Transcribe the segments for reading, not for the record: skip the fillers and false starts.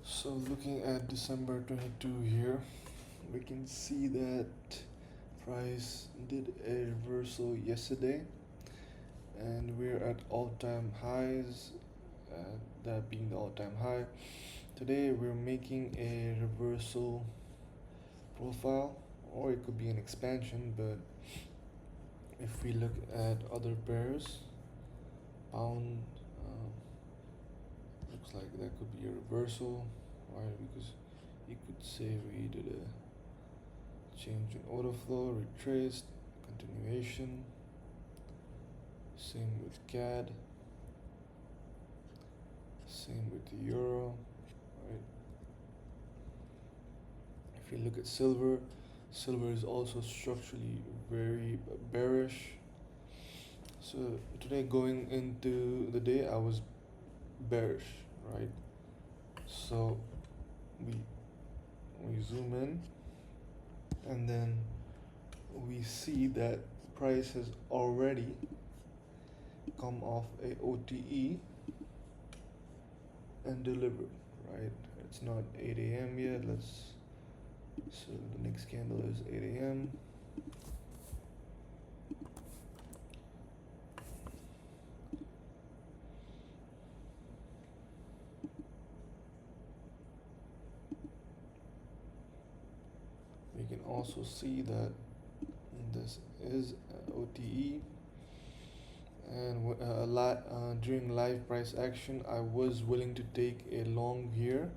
So looking at December 22 here, we can see that price did a reversal yesterday and we're at all-time highs, that being the all-time high. Today we're making a reversal profile, or it could be an expansion, but if we look at other pairs, pound looks like that could be a reversal. Why? Because you could say we did a change in order flow, retraced, continuation. Same with CAD, same with the euro, right? If you look at silver, silver is also structurally very bearish. So today going into the day, I was bearish, right? So we we zoom in, and then we see that price has already come off a OTE and delivered, right? It's not 8 a.m. yet. So the next candle is 8 a.m. We can also see that this is OTE, and during live price action, I was willing to take a long here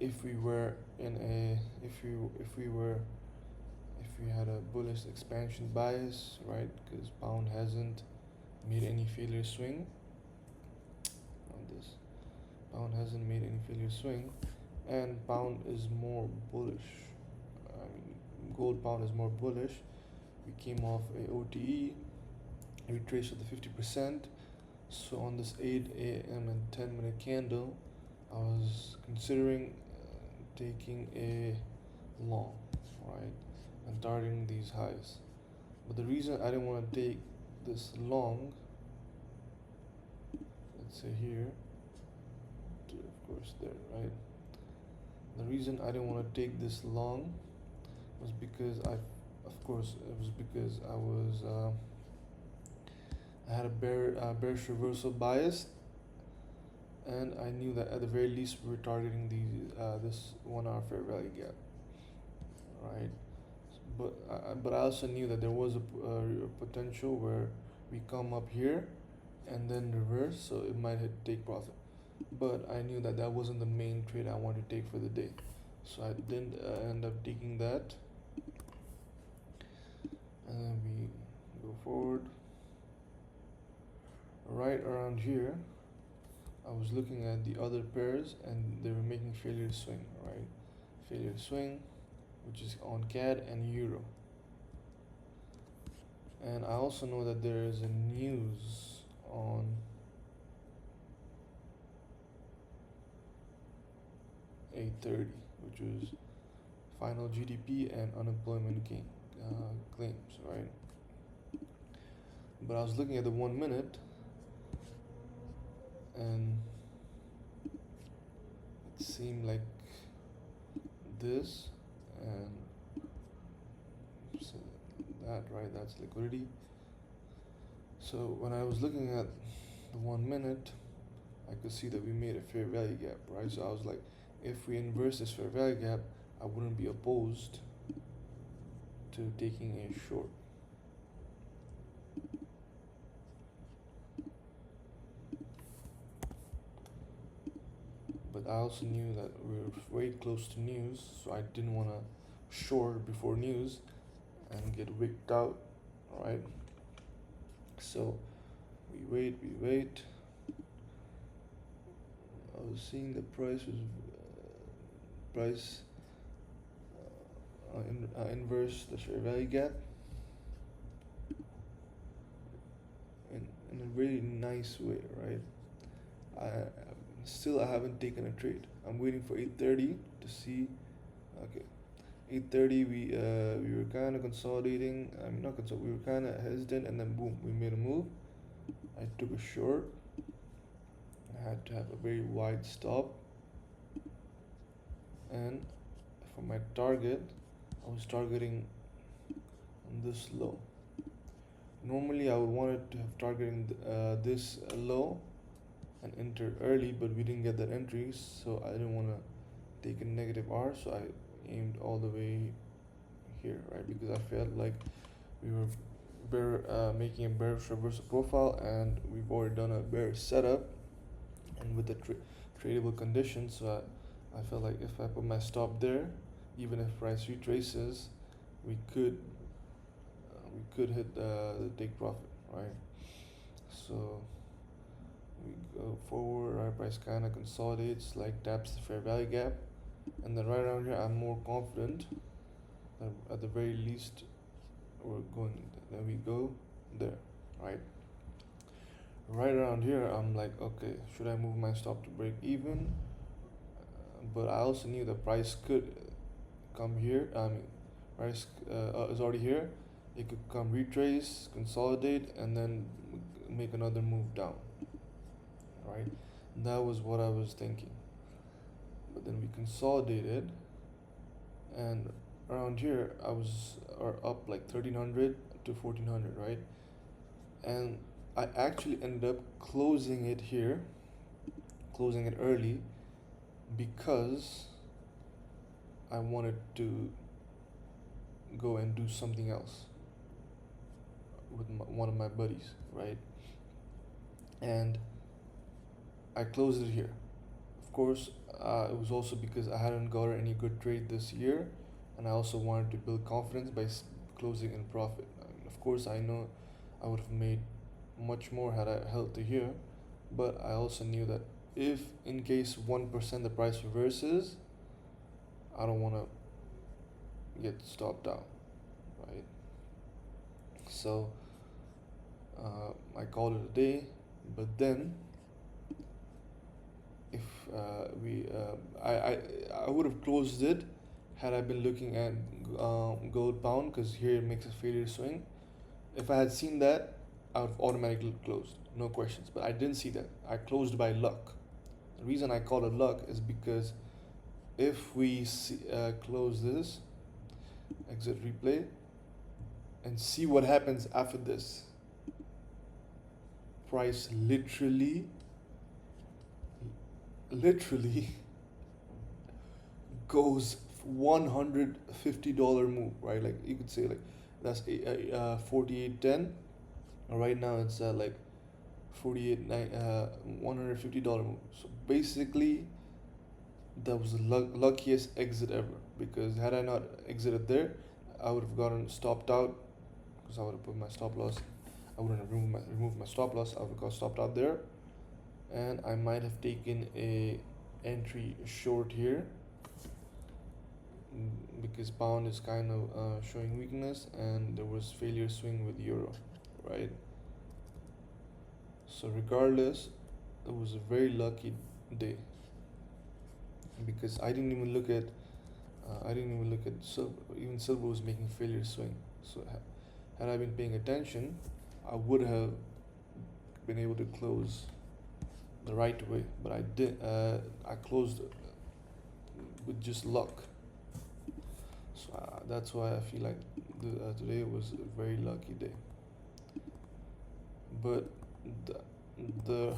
if we were in a if we had a bullish expansion bias, right? Because pound hasn't made any failure swing on this. Pound hasn't made any failure swing, and pound is more bullish. I mean, gold pound is more bullish. We came off a OTE, retraced to the 50%. So on this 8 a.m. and 10-minute candle, I was considering taking a long, right, and targeting these highs. But the reason I didn't want to take this long, let's say here, to of course there, right. The reason I didn't want to take this long was because of course, it was because I had a bearish reversal bias, and I knew that at the very least we were targeting this 1 hour fair value gap, right? But I also knew that there was a potential where we come up here and then reverse, so it might hit take profit. But I knew that that wasn't the main trade I wanted to take for the day, so I didn't end up taking that. And then we go forward. Right around here, I was looking at the other pairs and they were making failure swing, right? Failure swing, which is on CAD and Euro. And I also know that there is a news on A30, which was final GDP and unemployment claims, right? But I was looking at the 1 minute, and it seemed like this and so that, right? That's liquidity. So when I was looking at the 1 minute, I could see that we made a fair value gap, right? So I was like, if we inverse this fair value gap, I wouldn't be opposed to taking a short. But I also knew that we were way close to news, so I didn't want to short before news and get wicked out, right? So we wait. I was seeing the price inverse the fair value gap in a really nice way, right? I haven't taken a trade. I'm waiting for 8:30 to see. Okay, 8:30 we were kind of consolidating. I mean, not consol. We were kind of hesitant, and then boom, we made a move. I took a short. I had to have a very wide stop, and for my target I was targeting on this low. Normally I would want it to have targeting this low and enter early, but we didn't get that entry, so I didn't want to take a negative R, so I aimed all the way here, right? Because I felt like we were making a bearish reversal profile, and we've already done a bearish setup, and with the tradable conditions, so I felt like if I put my stop there, even if price retraces, we could hit the take profit, right? So we go forward, our price kind of consolidates, like taps the fair value gap, and then right around here I'm more confident that at the very least we're going, then we go there, right? Right around here I'm like, okay, should I move my stop to break even? But I also knew the price could come here. I mean, price is already here. It could come retrace, consolidate, and then make another move down, right? That was what I was thinking. But then we consolidated, and around here I was up like 1300 to 1400, right? And I actually ended up closing it here, closing it early, because I wanted to go and do something else with one of my buddies, right? And I closed it here. Of course, it was also because I hadn't got any good trade this year, and I also wanted to build confidence by closing in profit. I mean, of course, I know I would have made much more had I held to here, but I also knew that if in case 1% the price reverses, I don't want to get stopped out, right? So I called it a day, but then if I would have closed it had I been looking at gold pound, because here it makes a failure swing. If I had seen that, I would have automatically closed, no questions. But I didn't see that. I closed by luck. The reason I call it luck is because if we close this, exit replay, and see what happens after this, price literally goes $150 move, right? Like you could say like that's 48.10. Right now it's like 48.9, $150 move. So basically that was the luckiest exit ever, because had I not exited there, I would have gotten stopped out, because I would have put my stop loss. I wouldn't have removed my stop loss. I would have got stopped out there, and I might have taken a entry short here, because pound is kind of showing weakness, and there was failure swing with euro, right? So regardless, it was a very lucky day, because I didn't even look at silver. Even silver was making failure swing. So had I been paying attention, I would have been able to close the right way. But I did. I closed with just luck. So that's why I feel like today was a very lucky day. But the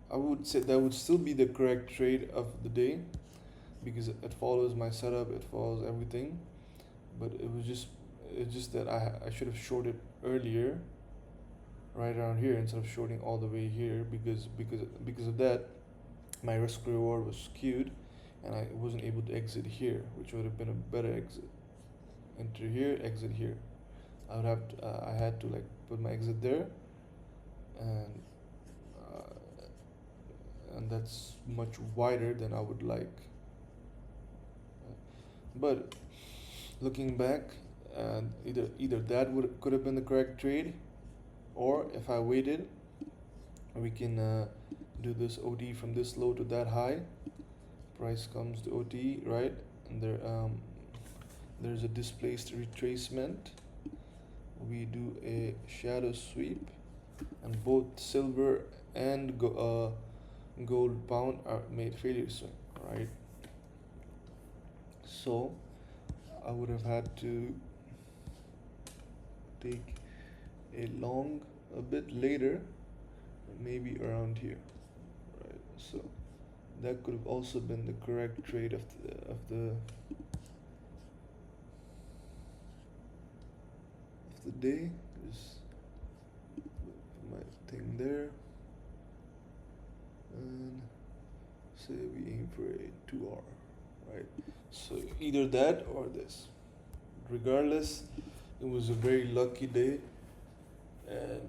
I would say that would still be the correct trade of the day, because it follows my setup, it follows everything. But it's just that I should have shorted earlier, right around here, instead of shorting all the way here, because of that my risk reward was skewed, and I wasn't able to exit here, which would have been a better exit. Enter here, exit here. I had to like put my exit there, and that's much wider than I would like. But looking back, either that could have been the correct trade, or if I waited, we can do this OT from this low to that high. Price comes to OT, right? And there's a displaced retracement. We do a shadow sweep, and both silver and gold pound are made failure swing, right? So I would have had to take a long a bit later, maybe around here, right? So that could have also been the correct trade of the day. Just put my thing there, and say we aim for a 2 hour, right? So either that or this. Regardless, it was a very lucky day, and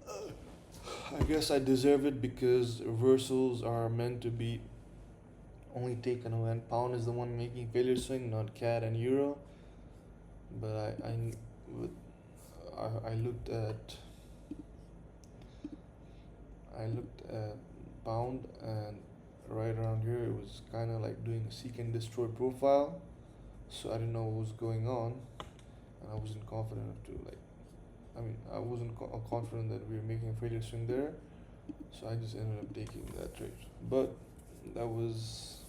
I guess I deserve it because reversals are meant to be only taken when pound is the one making failure swing, not CAD and euro. But with, I looked at pound, and right around here it was kind of like doing a seek and destroy profile. So I didn't know what was going on, and I wasn't confident enough to like. I mean, I wasn't confident that we were making a failure swing there, so I just ended up taking that trade. But that was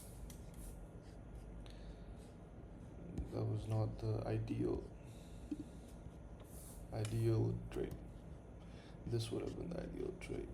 that was not the ideal trade. This would have been the ideal trade.